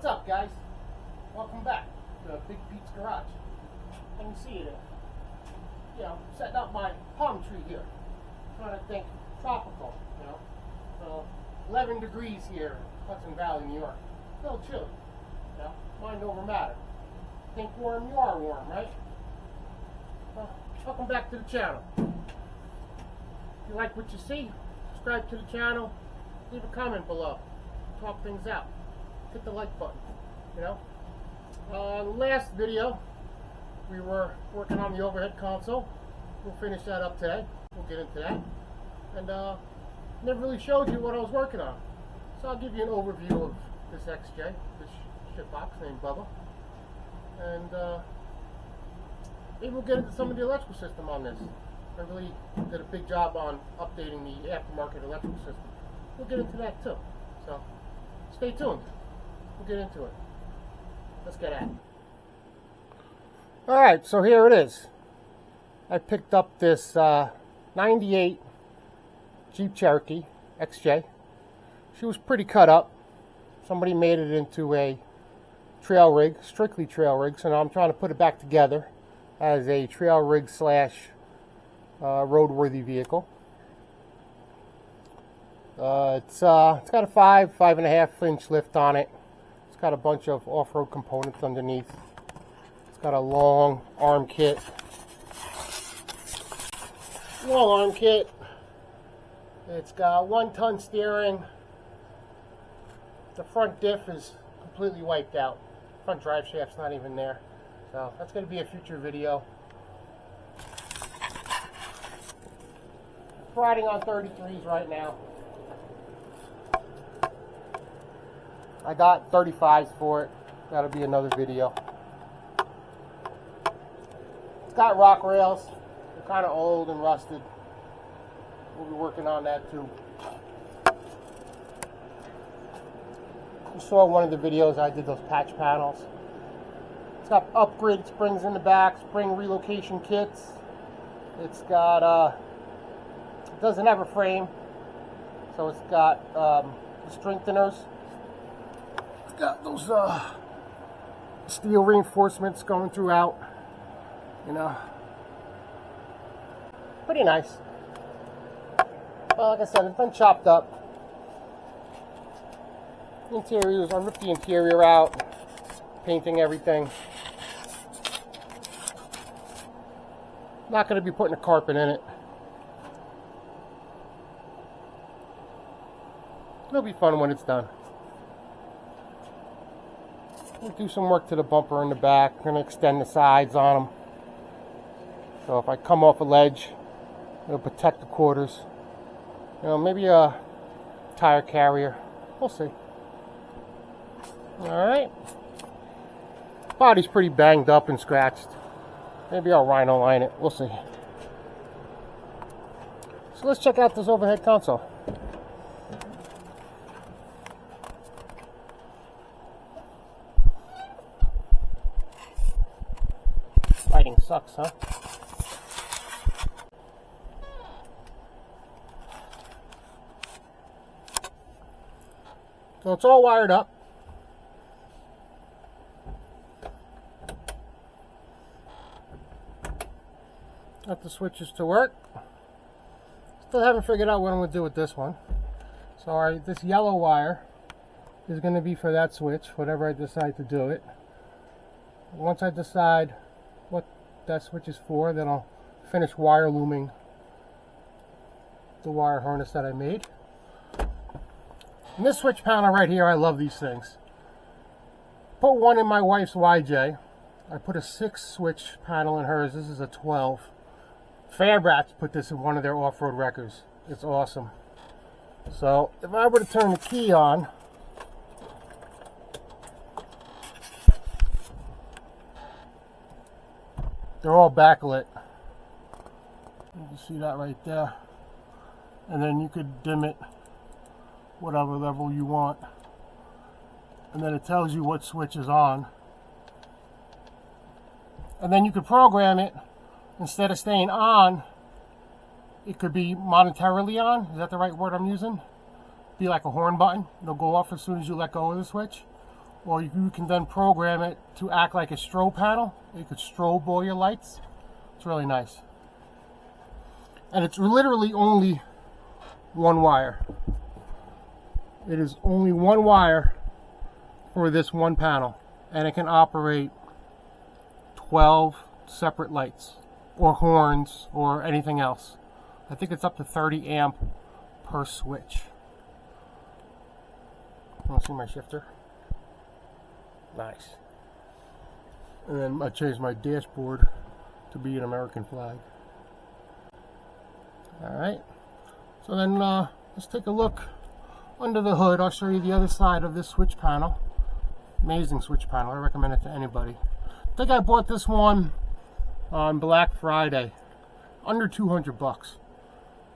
What's up, guys? Welcome back to Big Pete's Garage. I can see you there. You know, setting up my palm tree here. Trying to think tropical, you know. So 11 degrees here in Hudson Valley, New York. A little chilly, you know. Mind over matter. Think warm, you are warm, right? Well, welcome back to the channel. If you like what you see, subscribe to the channel. Leave a comment below. Talk things out. Hit the like button, you know. Last video, we were working on the overhead console. We'll finish that up today. We'll get into that. And never really showed you what I was working on. So I'll give you an overview of this XJ, this shitbox named Bubba. And maybe we'll get into some of the electrical system on this. I really did a big job on updating the aftermarket electrical system. We'll get into that too. So stay tuned. We'll get into it. Let's get at it. Alright, so here it is. I picked up this 98 Jeep Cherokee XJ. She was pretty cut up. Somebody made it into a trail rig, strictly trail rig, so now I'm trying to put it back together as a trail rig slash roadworthy vehicle. It's got a 5.5 inch lift on it. It's got a bunch of off-road components underneath. It's got a long arm kit. It's got 1-ton steering. The front diff is completely wiped out. Front drive shaft's not even there. So that's going to be a future video. Riding on 33s right now. I got 35s for it. That'll be another video. It's got rock rails. They're kind of old and rusted. We'll be working on that too. You saw one of the videos I did those patch panels. It's got upgraded springs in the back, spring relocation kits. It's got, it doesn't have a frame, so it's got the strengtheners. It's got those steel reinforcements going throughout, you know. Pretty nice. Well, like I said, it's been chopped up. Interiors, I ripped the interior out, painting everything. Not going to be putting a carpet in it. It'll be fun when it's done. We'll do some work to the bumper in the back. I'm going to extend the sides on them. So if I come off a ledge, it'll protect the quarters. You know, maybe a tire carrier. We'll see. Alright. Body's pretty banged up and scratched. Maybe I'll rhino line it. We'll see. So let's check out this overhead console. Lighting sucks, huh? So it's all wired up. Got the switches to work. Still haven't figured out what I'm going to do with this one. So this yellow wire is going to be for that switch, whatever I decide to do it. Once I decide what that switch is for, then I'll finish wire looming the wire harness that I made. And this switch panel right here, I love these things. Put one in my wife's YJ. I put a 6 switch panel in hers. This is a 12. Fairbrats put this in one of their off-road wreckers. It's awesome. So if I were to turn the key on, they're all backlit. You can see that right there. And then you could dim it whatever level you want. And then it tells you what switch is on. And then you could program it. Instead of staying on, it could be monetarily on. Is that the right word I'm using? Be like a horn button. It'll go off as soon as you let go of the switch. or you can then program it to act like a strobe panel. You could strobe all your lights. It's really nice. And it's literally only one wire. It is only one wire for this one panel, and it can operate 12 separate lights or horns or anything else. I think it's up to 30 amp per switch. Want to see my shifter? Nice. And then I changed my dashboard to be an American flag. Alright, so then let's take a look under the hood. I'll show you the other side of this switch panel. Amazing switch panel. I recommend it to anybody. I think I bought this one on Black Friday. Under 200 bucks.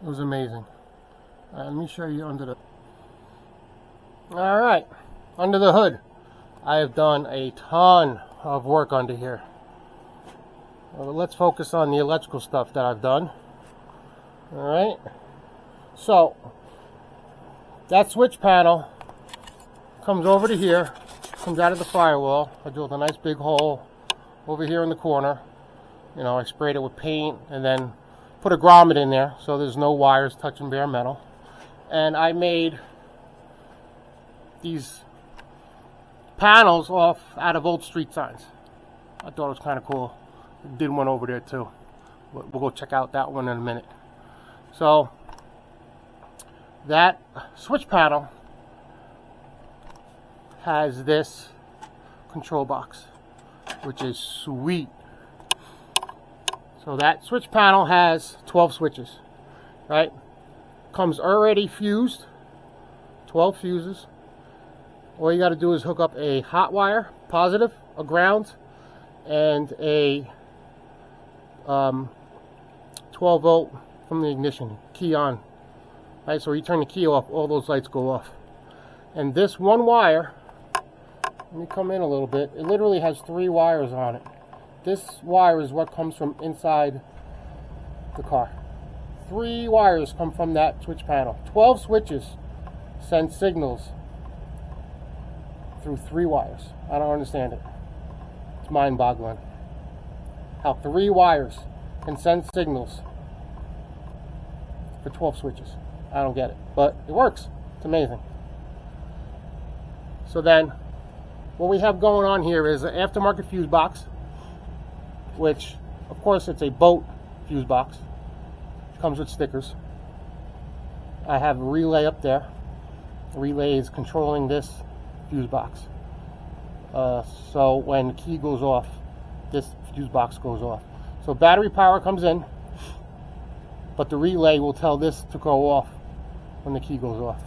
It was amazing. Let me show you under the... Alright, under the hood. I have done a ton of work under here. Well, let's focus on the electrical stuff that I've done. Alright, so that switch panel comes over to here, comes out of the firewall. I drilled a nice big hole over here in the corner. You know, I sprayed it with paint and then put a grommet in there so there's no wires touching bare metal. And I made these panels off out of old street signs. I thought it was kind of cool. Did one over there too. We'll go check out that one in a minute. So that switch panel has this control box, which is sweet. So that switch panel has 12 switches, right? Comes already fused, 12 fuses. All you got to do is hook up a hot wire, positive, a ground, and a 12 volt from the ignition, key on. Right, so when you turn the key off, all those lights go off. And this one wire, let me come in a little bit, it literally has 3 wires on it. This wire is what comes from inside the car. 3 wires come from that switch panel. 12 switches send signals through 3 wires. I don't understand it. It's mind-boggling. How 3 wires can send signals for 12 switches. I don't get it, but it works. It's amazing. So then, what we have going on here is an aftermarket fuse box, which, of course, it's a boat fuse box. Comes with stickers. I have a relay up there. The relay is controlling this fuse box. So when the key goes off, this fuse box goes off. So battery power comes in, but the relay will tell this to go off when the key goes off.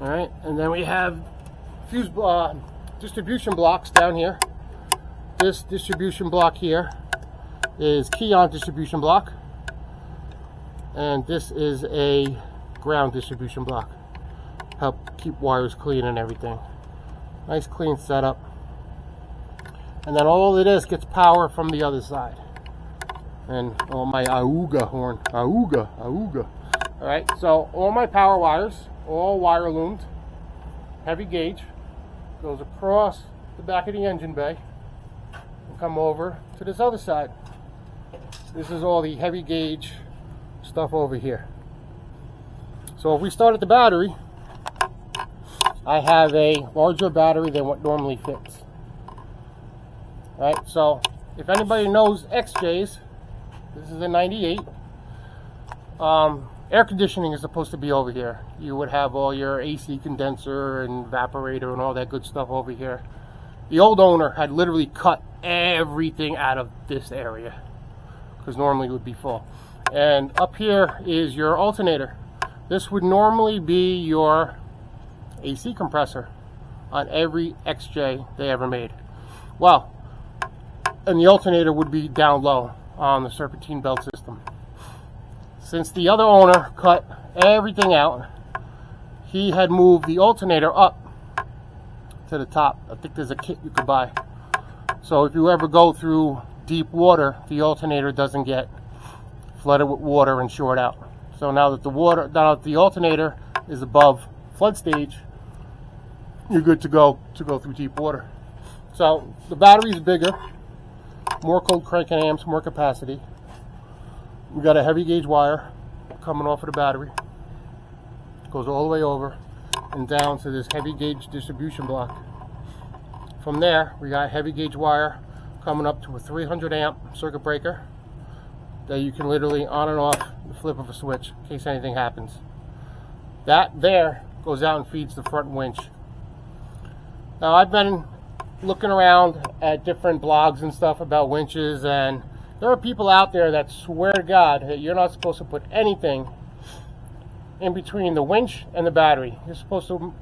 All right, and then we have fuse distribution blocks down here. This distribution block here is key on distribution block, and this is a ground distribution block. Help keep wires clean and everything. Nice clean setup. And then all of this gets power from the other side. And oh, my auga horn, auga, auga. All right, so all my power wires, all wire loomed, heavy gauge, goes across the back of the engine bay and come over to this other side. This is all the heavy gauge stuff over here. So if we start at the battery, I have a larger battery than what normally fits. Right, so if anybody knows XJs, this is a 98. Air conditioning is supposed to be over here. You would have all your AC condenser and evaporator and all that good stuff over here. The old owner had literally cut everything out of this area because normally it would be full. And up here is your alternator. This would normally be your AC compressor on every XJ they ever made. Well, and the alternator would be down low on the serpentine belt system. Since the other owner cut everything out, he had moved the alternator up to the top. I think there's a kit you could buy. So if you ever go through deep water, the alternator doesn't get flooded with water and short out. So now that the alternator is above flood stage, you're good to go through deep water. So the battery is bigger, more cold cranking amps, more capacity. We got a heavy gauge wire coming off of the battery. Goes all the way over and down to this heavy gauge distribution block. From there, we got heavy gauge wire coming up to a 300 amp circuit breaker that you can literally on and off the flip of a switch in case anything happens. That there goes out and feeds the front winch. Now I've been looking around at different blogs and stuff about winches, and there are people out there that swear to God that you're not supposed to put anything in between the winch and the battery. You're supposed to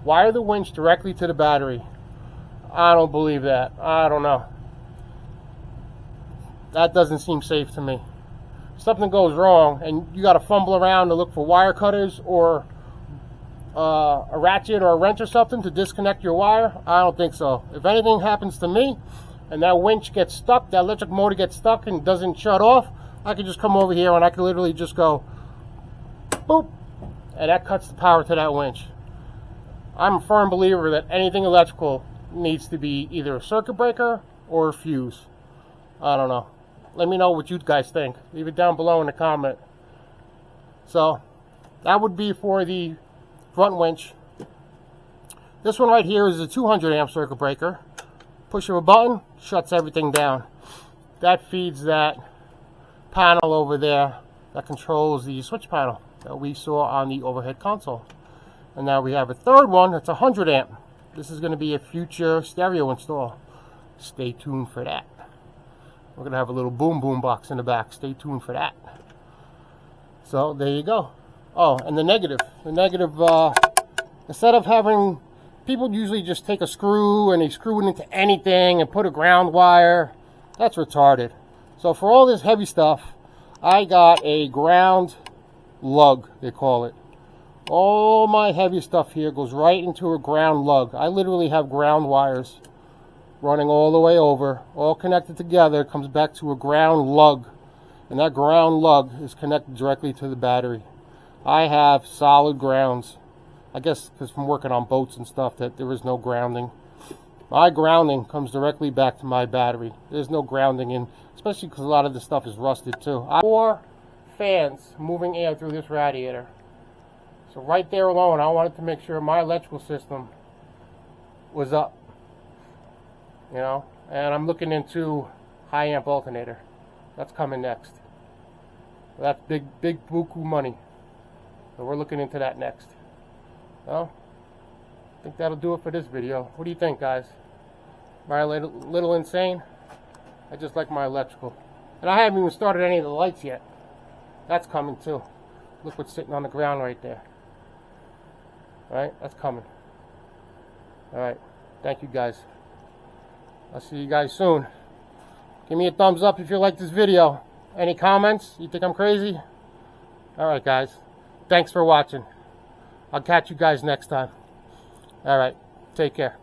wire the winch directly to the battery. I don't believe that. I don't know. That doesn't seem safe to me. If something goes wrong and you got to fumble around to look for wire cutters or a ratchet or a wrench or something to disconnect your wire, I don't think so. If anything happens to me and that winch gets stuck, that electric motor gets stuck and doesn't shut off, I can just come over here and I can literally just go boop, and that cuts the power to that winch. I'm a firm believer that anything electrical needs to be either a circuit breaker or a fuse. I don't know. Let me know what you guys think. Leave it down below in the comment. So that would be for the front winch. This one right here is a 200 amp circuit breaker. Push of a button, shuts everything down. That feeds that panel over there that controls the switch panel that we saw on the overhead console. And now we have a third one that's 100 amp. This is going to be a future stereo install. Stay tuned for that. We're going to have a little boom box in the back. Stay tuned for that. So there you go. Oh, and the negative. The negative, instead of having, people usually just take a screw and they screw it into anything and put a ground wire. That's retarded. So for all this heavy stuff, I got a ground lug, they call it. All my heavy stuff here goes right into a ground lug. I literally have ground wires running all the way over, all connected together, comes back to a ground lug. And that ground lug is connected directly to the battery. I have solid grounds. I guess because from working on boats and stuff that there is no grounding. My grounding comes directly back to my battery. There's no grounding in, especially because a lot of the stuff is rusted too. I have 4 fans moving air through this radiator. So right there alone, I wanted to make sure my electrical system was up. You know, and I'm looking into high amp alternator. That's coming next. That's big buku money. So we're looking into that next. Well, I think that'll do it for this video. What do you think, guys? Am I a little insane? I just like my electrical. And I haven't even started any of the lights yet. That's coming too. Look what's sitting on the ground right there. Alright, that's coming. Alright, thank you guys. I'll see you guys soon. Give me a thumbs up if you like this video. Any comments? You think I'm crazy? Alright guys, thanks for watching. I'll catch you guys next time. Alright, take care.